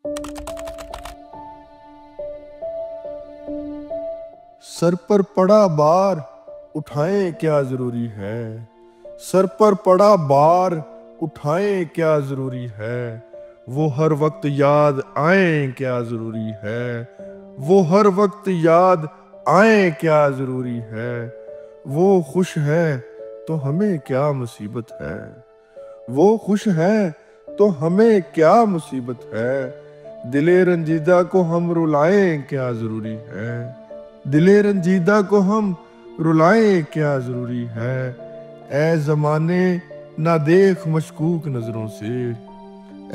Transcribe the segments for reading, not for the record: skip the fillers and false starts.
Sir पर पड़ा बार उठाएं क्या जरूरी है। सर पर पड़ा बार उठाएं क्या जरूरी है। वो हर वक्त याद आए क्या जरूरी है। वो हर वक्त याद आए क्या जरूरी है। वो खुश है तो हमें क्या मुसीबत है। वो खुश है तो हमें क्या मुसीबत है। दिले रंजीदा को हम रुलाएं क्या जरूरी है। दिले रंजीदा को हम रुलाएं क्या जरूरी है। ए जमाने ना देख मशकूक नजरों से।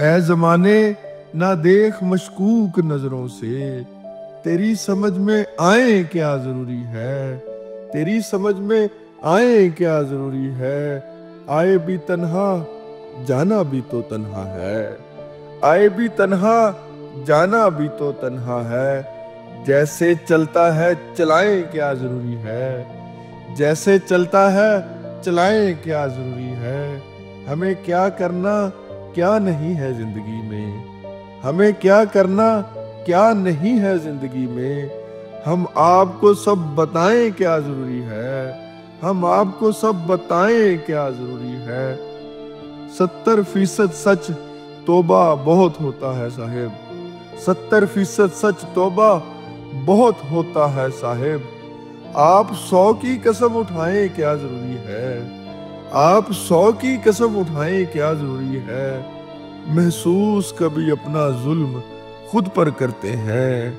ए जमाने ना देख मशकूक नजरों से। तेरी समझ में आए क्या जरूरी है। तेरी समझ में आए क्या जरूरी है। आए भी तन्हा जाना भी तो तन्हा है। आए भी तन्हा जाना भी तो तन्हा है। जैसे चलता है चलाएं क्या जरूरी है। जैसे चलता है चलाएं क्या जरूरी है। हमें क्या करना क्या नहीं है जिंदगी में। हमें क्या करना क्या नहीं है जिंदगी में। हम आपको सब बताएं क्या जरूरी है। हम आपको सब बताएं क्या जरूरी है। 70% सच तौबा बहुत होता है साहिब। 70% सच तौबा बहुत होता है साहिब। आप 100 की कसम उठाएं क्या जरूरी है। आप 100 की कसम उठाएं क्या जरूरी है। महसूस कभी अपना जुल्म खुद पर करते हैं।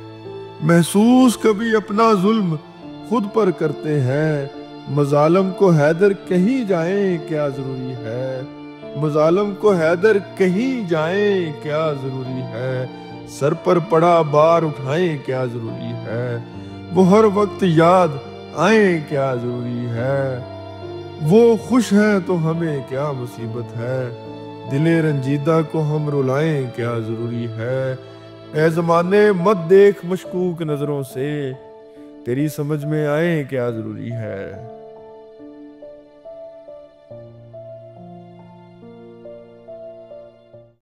महसूस कभी अपना जुल्म खुद पर करते हैं। मजालम को हैदर कहीं जाएं क्या जरूरी है। मजालम को हैदर कहीं जाएं क्या जरूरी है। सर पर पड़ा बार उठाएं क्या जरूरी है। वो हर वक्त याद आए क्या जरूरी है। वो खुश है तो हमें क्या मुसीबत है। दिले रंजीदा को हम रुलाएं क्या जरूरी है। ए ज़माने मत देख मशकूक नजरों से। तेरी समझ में आए क्या जरूरी है।